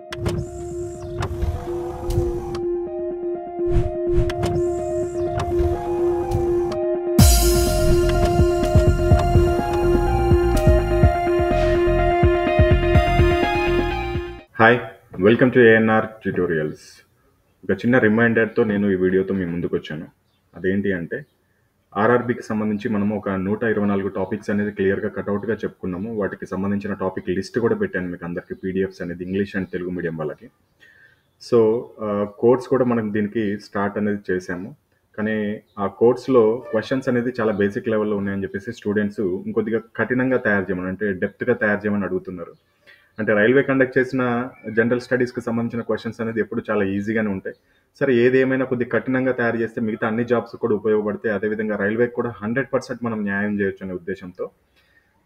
Hi, welcome to ANR tutorials. ఒక చిన్న రిమైండర్తో నేను ఈ వీడియోతో మీ ముందుకు వచ్చాను. అదేంటి అంటే ఆర్ఆర్బికి సంబంధించి మనము ఒక 124 టాపిక్స్ అనేది క్లియర్గా కట్అవుట్గా చెప్పుకున్నాము. వాటికి సంబంధించిన టాపిక్ లిస్ట్ కూడా పెట్టాను మీకు అందరికీ, పీడిఎఫ్స్ అనేది ఇంగ్లీష్ అండ్ తెలుగు మీడియం వాళ్ళకి. సో కోర్స్ కూడా మనం దీనికి స్టార్ట్ అనేది చేశాము. కానీ ఆ కోర్స్లో క్వశ్చన్స్ అనేది చాలా బేసిక్ లెవెల్లో ఉన్నాయని చెప్పేసి స్టూడెంట్స్ ఇంకొద్దిగా కఠినంగా తయారు చేయమని, అంటే డెప్త్గా తయారు చేయమని అడుగుతున్నారు. అంటే రైల్వే కండక్ట్ చేసిన జనరల్ స్టడీస్కి సంబంధించిన క్వశ్చన్స్ అనేది ఎప్పుడు చాలా ఈజీగానే ఉంటాయి. సరే, ఏది ఏమైనా కొద్దిగా కఠినంగా తయారు చేస్తే మిగతా అన్ని జాబ్స్ కూడా ఉపయోగపడతాయి. అదేవిధంగా రైల్వేకి కూడా 100% మనం న్యాయం చేయొచ్చు అనే ఉద్దేశంతో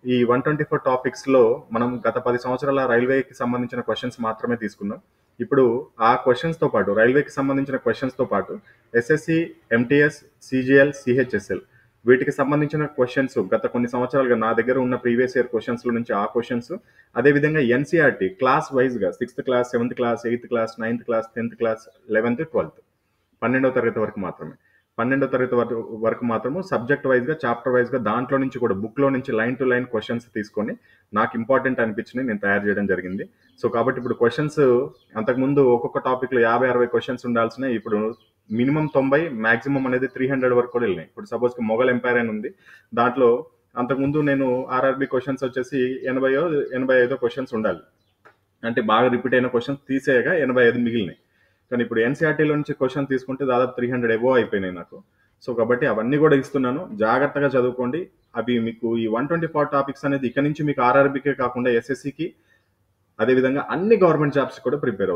ఈ 124 టాపిక్స్లో మనం గత 10 సంవత్సరాల రైల్వేకి సంబంధించిన క్వశ్చన్స్ మాత్రమే తీసుకున్నాం. ఇప్పుడు ఆ క్వశ్చన్స్తో పాటు, రైల్వేకి సంబంధించిన క్వశ్చన్స్తో పాటు ఎస్ఎస్సి, ఎంటీఎస్, సిజిఎల్, సిహెచ్ఎస్ఎల్ వీటికి సంబంధించిన క్వశ్చన్స్ గత కొన్ని సంవత్సరాలుగా నా దగ్గర ఉన్న ప్రీవియస్ ఇయర్ క్వశ్చన్స్లో నుంచి ఆ క్వశ్చన్స్, అదేవిధంగా ఎన్సీఆర్టీ క్లాస్ వైజ్గా 6th class, 7th class, 8th class, 9th class, 10th class, 11th, 12th 12వ తరగతి వరకు మాత్రమే. 12వ తరగతి వరకు మాత్రము సబ్జెక్ట్ వైజ్గా, చాప్టర్ వైజ్గా దాంట్లో నుంచి కూడా బుక్లో నుంచి లైన్ టు లైన్ క్వశ్చన్స్ తీసుకొని నాకు ఇంపార్టెంట్ అనిపించినవి నేను తయారు చేయడం జరిగింది. సో కాబట్టి ఇప్పుడు క్వశ్చన్స్ అంతకుముందు ఒక్కొక్క టాపిక్లో 50-60 క్వశ్చన్స్ ఉండాల్సినవి ఇప్పుడు మినిమం 90, మ్యాక్సిమం అనేది 300 వరకు కూడా వెళ్ళినాయి. ఇప్పుడు సపోజ్ మొఘల్ ఎంపైర్ అని ఉంది, దాంట్లో అంతకుముందు నేను ఆర్ఆర్బి క్వశ్చన్స్ వచ్చేసి 85 క్వశ్చన్స్ ఉండాలి. అంటే బాగా రిపీట్ అయిన క్వశ్చన్స్ తీసేయగా 85 మిగిలినాయి. కానీ ఇప్పుడు ఎన్సీఆర్టీలో నుంచి క్వశ్చన్ తీసుకుంటే దాదాపు 300 ఎబో అయిపోయినాయి నాకు. సో కాబట్టి అవన్నీ కూడా ఇస్తున్నాను, జాగ్రత్తగా చదువుకోండి. అవి మీకు ఈ 124 టాపిక్స్ అనేది ఇక నుంచి మీకు ఆర్ఆర్బికే కాకుండా ఎస్ఎస్సికి, అదేవిధంగా అన్ని గవర్నమెంట్ జాబ్స్ కూడా ప్రిపేర్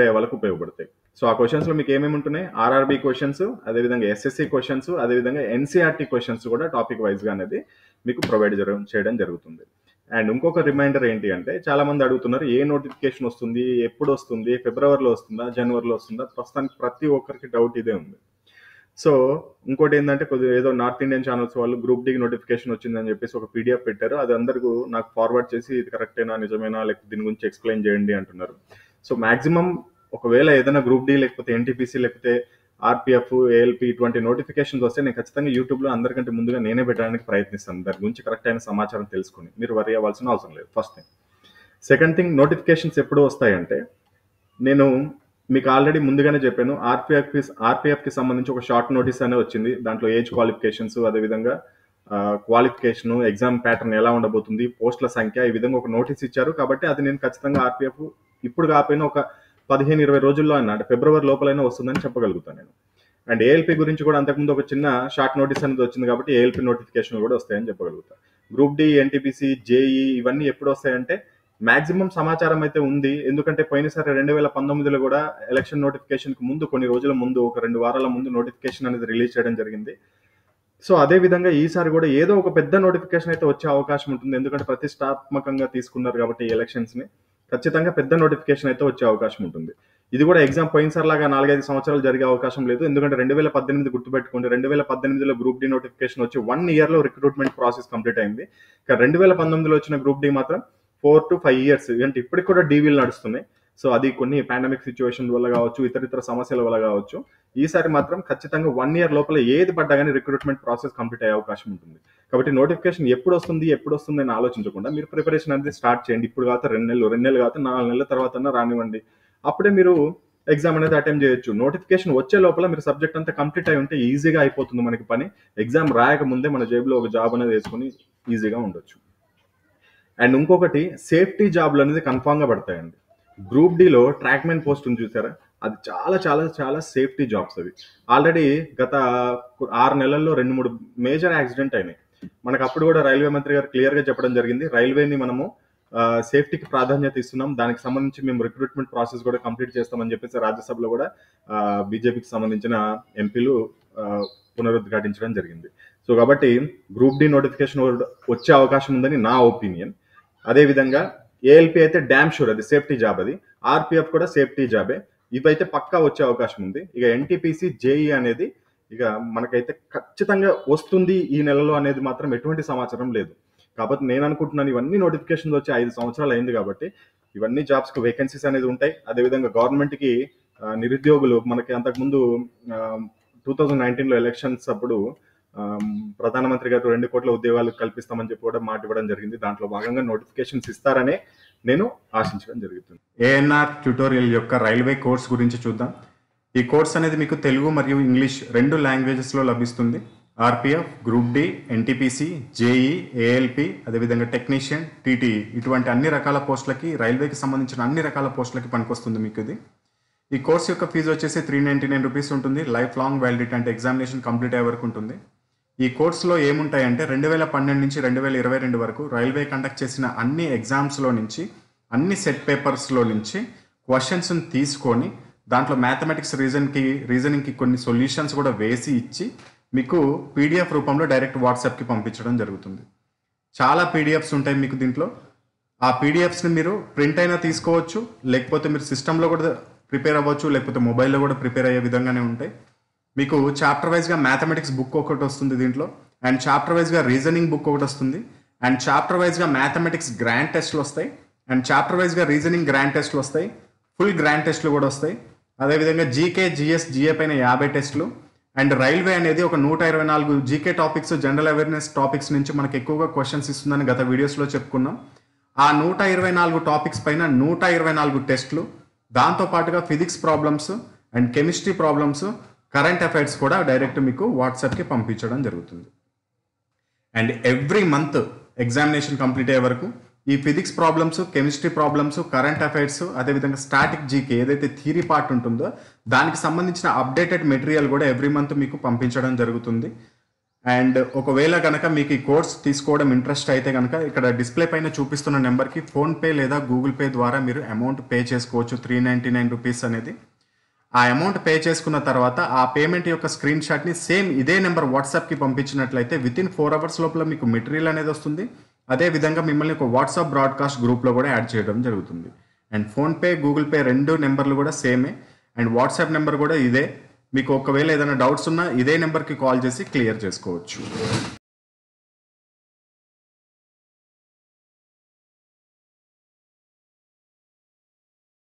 అయ్యే వాళ్ళకి ఉపయోగపడతాయి. సో ఆ క్వశ్చన్స్లో మీకు ఏమేమి ఉంటున్నాయి, ఆర్ఆర్బి క్వశ్చన్స్, అదేవిధంగా ఎస్ఎస్సి క్వశ్చన్స్, అదేవిధంగా ఎన్సీఆర్టీ క్వశ్చన్స్ కూడా టాపిక్ వైజ్గా అనేది మీకు ప్రొవైడ్ చేయడం జరుగుతుంది. అండ్ ఇంకొక రిమైండర్ ఏంటి అంటే, చాలా మంది అడుగుతున్నారు ఏ నోటిఫికేషన్ వస్తుంది, ఎప్పుడు వస్తుంది, ఫిబ్రవరిలో వస్తుందా, జనవరిలో వస్తుందా. ప్రస్తుతానికి ప్రతి ఒక్కరికి డౌట్ ఇదే ఉంది. సో ఇంకోటి ఏంటంటే, కొద్దిగా ఏదో నార్త్ ఇండియన్ ఛానల్స్ వాళ్ళు గ్రూప్ డి నోటిఫికేషన్ వచ్చిందని చెప్పేసి ఒక పీడిఎఫ్ పెట్టారు. అది అందరికీ నాకు ఫార్వర్డ్ చేసి ఇది కరెక్టేనా, నిజమేనా, లేకపోతే దీని గురించి ఎక్స్ప్లెయిన్ చేయండి అంటున్నారు. సో మాక్సిమం ఒకవేళ ఏదైనా గ్రూప్ డి లేకపోతే ఎన్టీపీసీ లేకపోతే ఆర్పిఎఫ్, ఏఎల్పి ఇటువంటి నోటిఫికేషన్స్ వస్తే నేను ఖచ్చితంగా యూట్యూబ్లో అందరికంటే ముందుగా నేనే పెట్టడానికి ప్రయత్నిస్తాను. దాని గురించి కరెక్ట్ అయిన సమాచారం తెలుసుకుని మీరు వరి అవ్వాల్సిన అవసరం లేదు. First thing. Second thing, notifications ఎప్పుడు వస్తాయంటే, నేను మీకు ఆల్రెడీ ముందుగానే చెప్పాను, ఆర్పిఎఫ్కి సంబంధించి ఒక షార్ట్ నోటీస్ అనే వచ్చింది. దాంట్లో ఏజ్ క్వాలిఫికేషన్స్, అదేవిధంగా క్వాలిఫికేషను, ఎగ్జామ్ ప్యాటర్న్ ఎలా ఉండబోతుంది, పోస్టుల సంఖ్య, ఈ విధంగా ఒక నోటీస్ ఇచ్చారు. కాబట్టి అది నేను ఖచ్చితంగా ఆర్పిఎఫ్ ఇప్పుడు కాకపోయినా ఒక 15-20 రోజుల్లో అయినా, అంటే ఫిబ్రవరి లోపలైనా వస్తుందని చెప్పగలుగుతాను నేను. అండ్ ఏఎల్పి గురించి కూడా అంతకుముందు ఒక చిన్న షార్ట్ నోటీస్ అనేది వచ్చింది, కాబట్టి ఏఎల్పి నోటిఫికేషన్ కూడా వస్తాయని చెప్పగలుగుతాను. గ్రూప్ డి, ఎన్టీపీసీ, జేఈ ఇవన్నీ ఎప్పుడు వస్తాయంటే, మాక్సిమం సమాచారం అయితే ఉంది. ఎందుకంటే పోయినసారి 2019లో కూడా ఎలక్షన్ నోటిఫికేషన్కి ముందు, కొన్ని రోజుల ముందు, ఒక 2 వారాల ముందు నోటిఫికేషన్ అనేది రిలీజ్ చేయడం జరిగింది. సో అదే విధంగా ఈసారి కూడా ఏదో ఒక పెద్ద నోటిఫికేషన్ అయితే వచ్చే అవకాశం ఉంటుంది. ఎందుకంటే ప్రతిష్టాత్మకంగా తీసుకున్నారు కాబట్టి ఈ ఎలక్షన్స్ని, ఖచ్చితంగా పెద్ద నోటిఫికేషన్ అయితే వచ్చే అవకాశం ఉంటుంది. ఇది కూడా ఎగ్జామ్ పోయినసారి లాగా 4-5 సంవత్సరాలు జరిగే అవకాశం లేదు. ఎందుకంటే 2018 గుర్తుపెట్టుకోండి, 2018లో గ్రూప్ డి నోటిఫికేషన్ వచ్చి 1 ఇయర్లో రిక్రూట్మెంట్ ప్రాసెస్ కంప్లీట్ అయింది. ఇక 2019లో వచ్చిన గ్రూప్ డి మాత్రం 4 to 5 years, అంటే ఇప్పటికి కూడా డీవీలు నడుస్తున్నాయి. సో అది కొన్ని పాండమిక్ సిచ్యువేషన్ వల్ల కావచ్చు, ఇతర సమస్యల వల్ల కావచ్చు, ఈసారి మాత్రం ఖచ్చితంగా 1 year లోపల ఏది పడ్డా కానీ రిక్రూట్మెంట్ ప్రాసెస్ కంప్లీట్ అయ్యే అవకాశం ఉంటుంది. కాబట్టి నోటిఫికేషన్ ఎప్పుడు వస్తుంది అని ఆలోచించకుండా మీరు ప్రిపరేషన్ అనేది స్టార్ట్ చేయండి. ఇప్పుడు కాకపోతే 2 నెలలు కాకపోతే 4 నెలల తర్వాత రానివ్వండి. అప్పుడే మీరు ఎగ్జామ్ అనేది అటెంప్ట్ చేయొచ్చు. నోటిఫికేషన్ వచ్చే లోపల మీరు సబ్జెక్ట్ అంతా కంప్లీట్ అయి ఉంటే ఈజీగా అయిపోతుంది మనకి పని. ఎగ్జామ్ రాయక ముందే మన జేబులో ఒక జాబ్ అనేది వేసుకొని ఈజీగా ఉండొచ్చు. అండ్ ఇంకొకటి, సేఫ్టీ జాబ్లు అనేది కన్ఫామ్గా పడతాయండి. గ్రూప్ డిలో ట్రాక్మెన్ పోస్ట్ ఉంది చూసారా, అది చాలా చాలా చాలా సేఫ్టీ జాబ్స్ అవి. ఆల్రెడీ గత 6 నెలల్లో 2-3 మేజర్ యాక్సిడెంట్ అయినాయి. మనకు అప్పుడు కూడా రైల్వే మంత్రి గారు క్లియర్గా చెప్పడం జరిగింది, రైల్వేని మనము సేఫ్టీకి ప్రాధాన్యత ఇస్తున్నాం, దానికి సంబంధించి మేము రిక్రూట్మెంట్ ప్రాసెస్ కూడా కంప్లీట్ చేస్తామని చెప్పేసి రాజ్యసభలో కూడా బీజేపీకి సంబంధించిన ఎంపీలు పునరుద్ఘాటించడం జరిగింది. సో కాబట్టి గ్రూప్ డి నోటిఫికేషన్ వచ్చే అవకాశం ఉందని నా ఒపీనియన్. అదేవిధంగా ఏఎల్పి అయితే డ్యామ్ షూర్ అది సేఫ్టీ జాబ్, అది ఆర్పిఎఫ్ కూడా సేఫ్టీ జాబే, ఇవైతే పక్కా వచ్చే అవకాశం ఉంది. ఇక ఎన్టీపీసీ, జేఈ అనేది ఇక మనకైతే ఖచ్చితంగా వస్తుంది ఈ నెలలో అనేది మాత్రం ఎటువంటి సమాచారం లేదు. కాకపోతే నేను అనుకుంటున్నాను ఇవన్నీ నోటిఫికేషన్స్ వచ్చి 5 సంవత్సరాలు అయింది కాబట్టి ఇవన్నీ జాబ్స్కి వేకెన్సీస్ అనేది ఉంటాయి. అదేవిధంగా గవర్నమెంట్కి నిరుద్యోగులు మనకి అంతకుముందు 2019లో ఎలక్షన్స్ అప్పుడు ప్రధానమంత్రి గారు 2 కోట్ల ఉద్యోగాలు కల్పిస్తామని చెప్పి కూడా మాట ఇవ్వడం జరిగింది. దాంట్లో భాగంగా నోటిఫికేషన్స్ ఇస్తారనే నేను ఆశించడం జరుగుతుంది. ఏఎన్ఆర్ ట్యుటోరియల్ యొక్క రైల్వే కోర్స్ గురించి చూద్దాం. ఈ కోర్స్ అనేది మీకు తెలుగు మరియు ఇంగ్లీష్ 2 లాంగ్వేజెస్లో లభిస్తుంది. RPF, group D, NTPC, JE, ALP, అదేవిధంగా టెక్నీషియన్, టీటీఈ ఇటువంటి అన్ని రకాల పోస్టులకి, రైల్వేకి సంబంధించిన అన్ని రకాల పోస్టులకి పనికొస్తుంది మీకు ఇది. ఈ కోర్స్ యొక్క ఫీజు వచ్చేసి 399 రూపీస్ ఉంటుంది. లైఫ్ లాంగ్ వ్యాలిడిటీ అంటే ఎగ్జామినేషన్ కంప్లీట్ అయ్యే వరకు ఉంటుంది. ఈ కోర్సులో ఏముంటాయంటే 2012 నుంచి 2022 వరకు రైల్వే కండక్ట్ చేసిన అన్ని ఎగ్జామ్స్లో నుంచి, అన్ని సెట్ పేపర్స్లో నుంచి క్వశ్చన్స్ని తీసుకొని దాంట్లో మ్యాథమెటిక్స్ రీజనింగ్కి కొన్ని సొల్యూషన్స్ కూడా వేసి ఇచ్చి మీకు పీడిఎఫ్ రూపంలో డైరెక్ట్ వాట్సాప్కి పంపించడం జరుగుతుంది. చాలా పీడిఎఫ్స్ ఉంటాయి మీకు దీంట్లో. ఆ పీడిఎఫ్స్ని మీరు ప్రింట్ అయినా తీసుకోవచ్చు, లేకపోతే మీరు సిస్టంలో కూడా ప్రిపేర్ అవ్వచ్చు, లేకపోతే మొబైల్లో కూడా ప్రిపేర్ అయ్యే విధంగానే ఉంటాయి. మీకు చాప్టర్ వైజ్గా మ్యాథమెటిక్స్ బుక్ ఒకటి వస్తుంది దీంట్లో, అండ్ చాప్టర్ వైజ్గా రీజనింగ్ బుక్ ఒకటి వస్తుంది, అండ్ చాప్టర్ వైజ్గా మ్యాథమెటిక్స్ గ్రాండ్ టెస్ట్లు వస్తాయి, అండ్ చాప్టర్ వైజ్గా రీజనింగ్ గ్రాండ్ టెస్ట్లు వస్తాయి, ఫుల్ గ్రాండ్ టెస్ట్లు కూడా వస్తాయి. అదేవిధంగా జీకే, జిఎస్, జిఏ పైన 50 టెస్టులు, అండ్ రైల్వే అనేది ఒక 124 GK topics, general awareness topics నుంచి మనకు ఎక్కువగా క్వశ్చన్స్ ఇస్తుందని గత వీడియోస్లో చెప్పుకున్నాం. ఆ 124 టాపిక్స్ పైన 124 టెస్టులు, దాంతోపాటుగా physics problems and chemistry problems, current affairs కూడా డైరెక్ట్ మీకు వాట్సాప్కి పంపించడం జరుగుతుంది. And every month examination complete అయ్యే వరకు ఈ physics problems, chemistry problems, current affairs, అదేవిధంగా స్టాటిక్ జీకే ఏదైతే థియరీ పార్ట్ ఉంటుందో దానికి సంబంధించిన అప్డేటెడ్ మెటీరియల్ కూడా ఎవ్రీ మంత్ మీకు పంపించడం జరుగుతుంది. అండ్ ఒకవేళ కనుక మీకు ఈ కోర్స్ తీసుకోవడం ఇంట్రెస్ట్ అయితే కనుక ఇక్కడ డిస్ప్లే పైన చూపిస్తున్న నెంబర్కి ఫోన్పే లేదా గూగుల్ పే ద్వారా మీరు అమౌంట్ పే చేసుకోవచ్చు. 399 రూపీస్ అనేది. ఆ అమౌంట్ పే చేసుకున్న తర్వాత ఆ పేమెంట్ యొక్క స్క్రీన్ షాట్ని సేమ్ ఇదే నెంబర్ వాట్సాప్కి పంపించినట్లయితే వితిన్ 4 అవర్స్ లోపల మీకు మెటీరియల్ అనేది వస్తుంది. అదేవిధంగా మిమ్మల్ని ఒక వాట్సాప్ బ్రాడ్కాస్ట్ గ్రూప్లో కూడా యాడ్ చేయడం జరుగుతుంది. అండ్ ఫోన్పే, గూగుల్ పే 2 నెంబర్లు కూడా సేమే, అండ్ వాట్సాప్ నెంబర్ కూడా ఇదే. మీకు ఒకవేళ ఏదైనా డౌట్స్ ఉన్నా ఇదే నెంబర్కి కాల్ చేసి క్లియర్ చేసుకోవచ్చు.